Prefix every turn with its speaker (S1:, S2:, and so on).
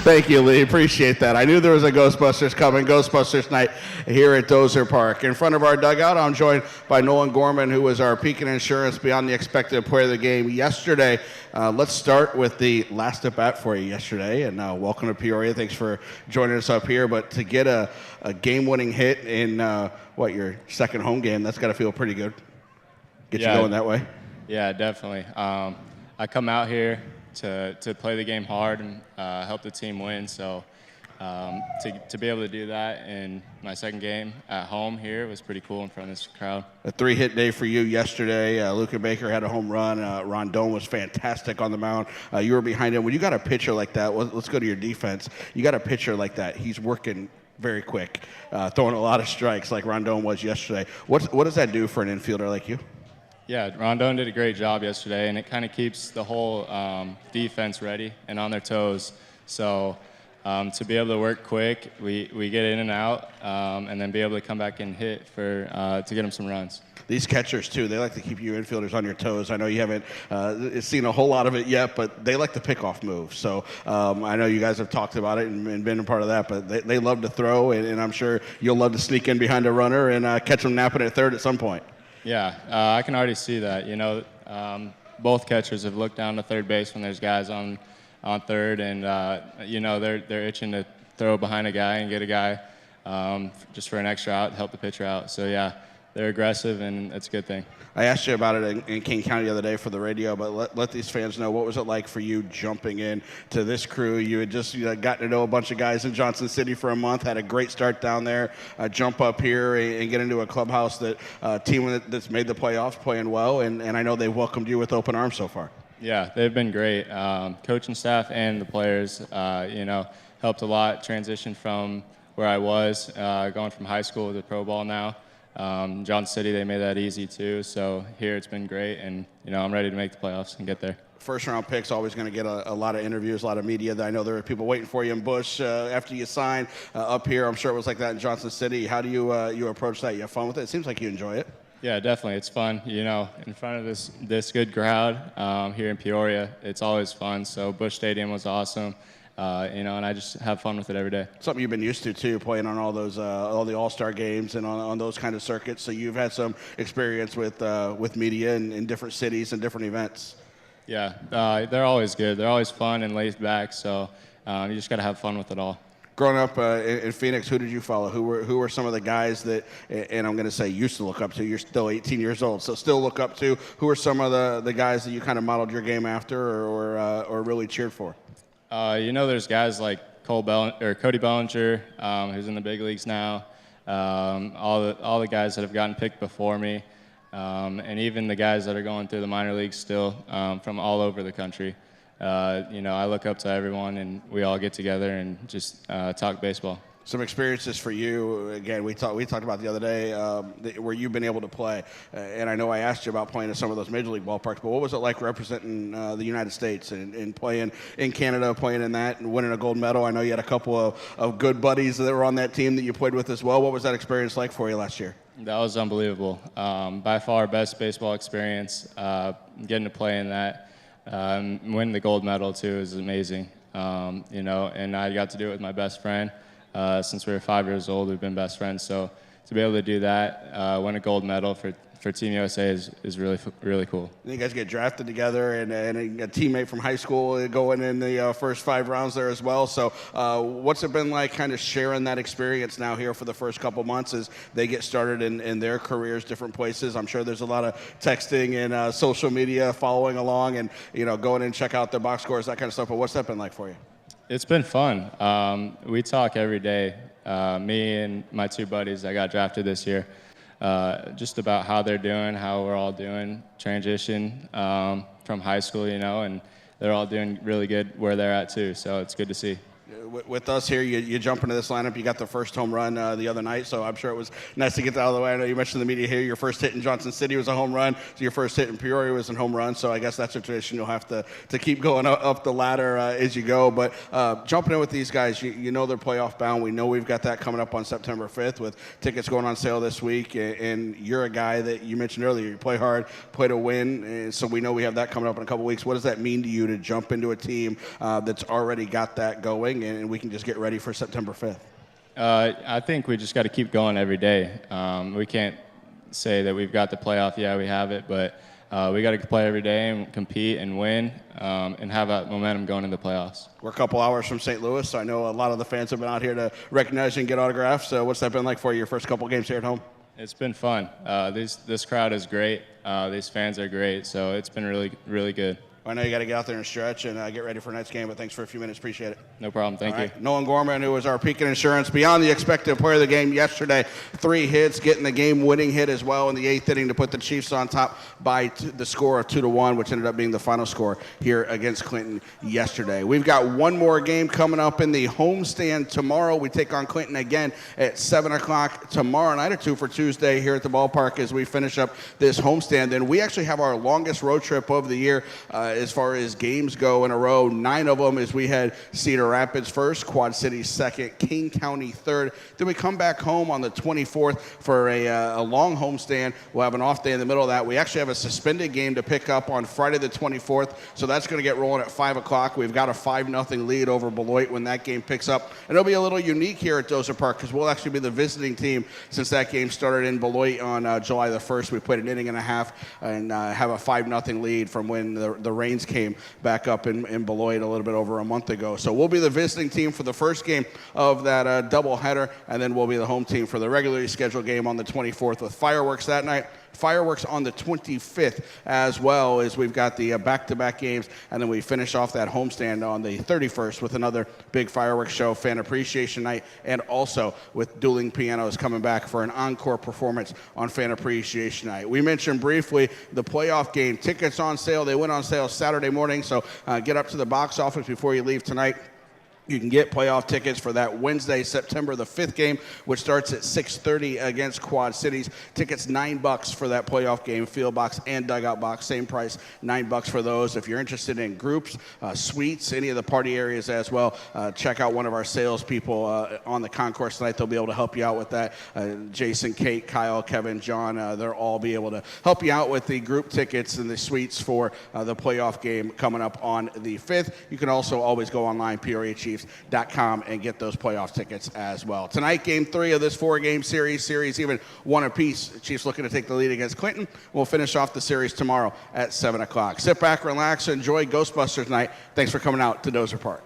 S1: Thank you, Lee. Appreciate that. I knew there was a Ghostbusters coming. Ghostbusters night here at Dozer Park. In front of our dugout, I'm joined by Nolan Gorman, who was our Pekin Insurance Beyond the Expected Player of the Game yesterday. Let's start with the last at bat for you yesterday, and welcome to Peoria. Thanks for joining us up here. But to get a game-winning hit in your second home game, that's got to feel pretty good. Get you going that way.
S2: Yeah, definitely. I come out here to play the game hard and help the team win. So to be able to do that in my second game at home here was pretty cool in front of this crowd.
S1: A 3-hit day for you yesterday. Luca Baker had a home run. Rondon was fantastic on the mound. You were behind him. When you got a pitcher like that, let's go to your defense. You got a pitcher like that. He's working very quick, throwing a lot of strikes like Rondon was yesterday. What does that do for an infielder like you?
S2: Yeah, Rondon did a great job yesterday, and it kind of keeps the whole defense ready and on their toes. So to be able to work quick, we get in and out, and then be able to come back and hit to get them some runs.
S1: These catchers, too, they like to keep you infielders on your toes. I know you haven't seen a whole lot of it yet, but they like the pickoff move. So I know you guys have talked about it and been a part of that, but they love to throw, and I'm sure you'll love to sneak in behind a runner and catch them napping at third at some point.
S2: Yeah, I can already see that. You know, both catchers have looked down to third base when there's guys on third, and you know they're itching to throw behind a guy and get a guy just for an extra out, help the pitcher out. So yeah, they're aggressive, and it's a good thing.
S1: I asked you about it in King County the other day for the radio, but let these fans know, what was it like for you jumping in to this crew? You had just gotten to know a bunch of guys in Johnson City for a month, had a great start down there, jump up here and get into a clubhouse team that's made the playoffs, playing well, and I know they welcomed you with open arms so far.
S2: Yeah, they've been great. Coaching staff and the players, helped a lot. Transition from where I was, going from high school to pro ball now. Johnson City, they made that easy too. So here it's been great, and I'm ready to make the playoffs and get there.
S1: First round pick's always going to get a lot of interviews, a lot of media. I know there are people waiting for you in Bush after you sign up here. I'm sure it was like that in Johnson City. How do you approach that? You have fun with it? It seems like you enjoy it.
S2: Yeah, definitely. It's fun. In front of this good crowd here in Peoria, it's always fun. So Bush Stadium was awesome. And I just have fun with it every day.
S1: Something you've been used to, too, playing on all the All-Star games and on those kind of circuits. So you've had some experience with media in different cities and different events.
S2: Yeah, they're always good. They're always fun and laid back, so you just got to have fun with it all.
S1: Growing up in Phoenix, who did you follow? Who were some of the guys that, and I'm going to say used to look up to, you're still 18 years old, so still look up to, who are some of the guys that you kind of modeled your game after or really cheered for?
S2: There's guys like Cody Bellinger, who's in the big leagues now. All the guys that have gotten picked before me, and even the guys that are going through the minor leagues still from all over the country. I look up to everyone, and we all get together and just talk baseball.
S1: Some experiences for you. Again, we talked about the other day where you've been able to play, and I know I asked you about playing in some of those major league ballparks. But what was it like representing the United States and playing in Canada, playing in that, and winning a gold medal? I know you had a couple of good buddies that were on that team that you played with as well. What was that experience like for you last year?
S2: That was unbelievable. By far, best baseball experience. Getting to play in that, winning the gold medal too is amazing. And I got to do it with my best friend. Since we were 5 years old, we've been best friends. So to be able to do that, win a gold medal for Team USA is really, really cool.
S1: You guys get drafted together, and a teammate from high school going in the first 5 rounds there as well. So what's it been like kind of sharing that experience now here for the first couple months as they get started in their careers, different places? I'm sure there's a lot of texting and social media following along and, going in and check out their box scores, that kind of stuff. But what's that been like for you?
S2: It's been fun. We talk every day, me and my 2 buddies that got drafted this year, just about how they're doing, how we're all doing, transition from high school, and they're all doing really good where they're at too, so it's good to see.
S1: with us here, you jump into this lineup. You got the first home run the other night, so I'm sure it was nice to get that out of the way. I know you mentioned the media here. Your first hit in Johnson City was a home run. So your first hit in Peoria was a home run. So I guess that's a tradition you'll have to keep going up the ladder as you go. But jumping in with these guys, you know they're playoff bound. We know we've got that coming up on September 5th with tickets going on sale this week. And you're a guy that you mentioned earlier. You play hard, play to win. And so we know we have that coming up in a couple weeks. What does that mean to you to jump into a team that's already got that going, and we can just get ready for September 5th?
S2: I think we just got to keep going every day. We can't say that we've got the playoff. Yeah, we have it, but we got to play every day and compete and win and have that momentum going into the playoffs.
S1: We're a couple hours from St. Louis, so I know a lot of the fans have been out here to recognize you and get autographs. So what's that been like for you, your first couple games here at home?
S2: It's been fun. This crowd is great. These fans are great, so it's been really, really good.
S1: I know you got to get out there and stretch and get ready for tonight's game, but thanks for a few minutes. Appreciate it.
S2: No problem. Thank you.
S1: Nolan Gorman, who was our Pekin Insurance beyond the expected player of the game yesterday. 3 hits, getting the game-winning hit as well in the 8th inning to put the Chiefs on top by the score of 2-1, which ended up being the final score here against Clinton yesterday. We've got one more game coming up in the homestand tomorrow. We take on Clinton again at 7 o'clock tomorrow night, or 2 for Tuesday here at the ballpark as we finish up this homestand. And we actually have our longest road trip of the year as far as games go in a row. 9 of them as we had Cedar Rapids first, Quad City second, King County third. Then we come back home on the 24th for a long homestand. We'll have an off day in the middle of that. We actually have a suspended game to pick up on Friday the 24th, so that's going to get rolling at 5 o'clock. We've got a 5-0 lead over Beloit when that game picks up. And it'll be a little unique here at Dozer Park because we'll actually be the visiting team since that game started in Beloit on July the 1st. We played an inning and a half and have a 5-0 lead from when the Rains came back up in Beloit a little bit over a month ago. So we'll be the visiting team for the first game of that doubleheader, and then we'll be the home team for the regularly scheduled game on the 24th with fireworks that night. Fireworks on the 25th as well, as we've got the back-to-back games, and then we finish off that homestand on the 31st with another big fireworks show, fan appreciation night, and also with dueling pianos coming back for an encore performance on fan appreciation night. We mentioned briefly the playoff game. Tickets on sale. They went on sale Saturday morning, so get up to the box office before you leave tonight. You can get playoff tickets for that Wednesday, September the 5th game, which starts at 6:30 against Quad Cities. Tickets $9 for that playoff game, field box and dugout box, same price, $9 for those. If you're interested in groups, suites, any of the party areas as well, check out one of our salespeople on the concourse tonight. They'll be able to help you out with that. Jason, Kate, Kyle, Kevin, John, they'll all be able to help you out with the group tickets and the suites for the playoff game coming up on the 5th. You can also always go online, PeoriaChiefs.com, and get those playoff tickets as well. Tonight, game 3 of this 4-game series even 1 apiece. The Chiefs looking to take the lead against Clinton. We'll finish off the series tomorrow at 7 o'clock. Sit back, relax, enjoy Ghostbusters night. Thanks for coming out to Dozer Park.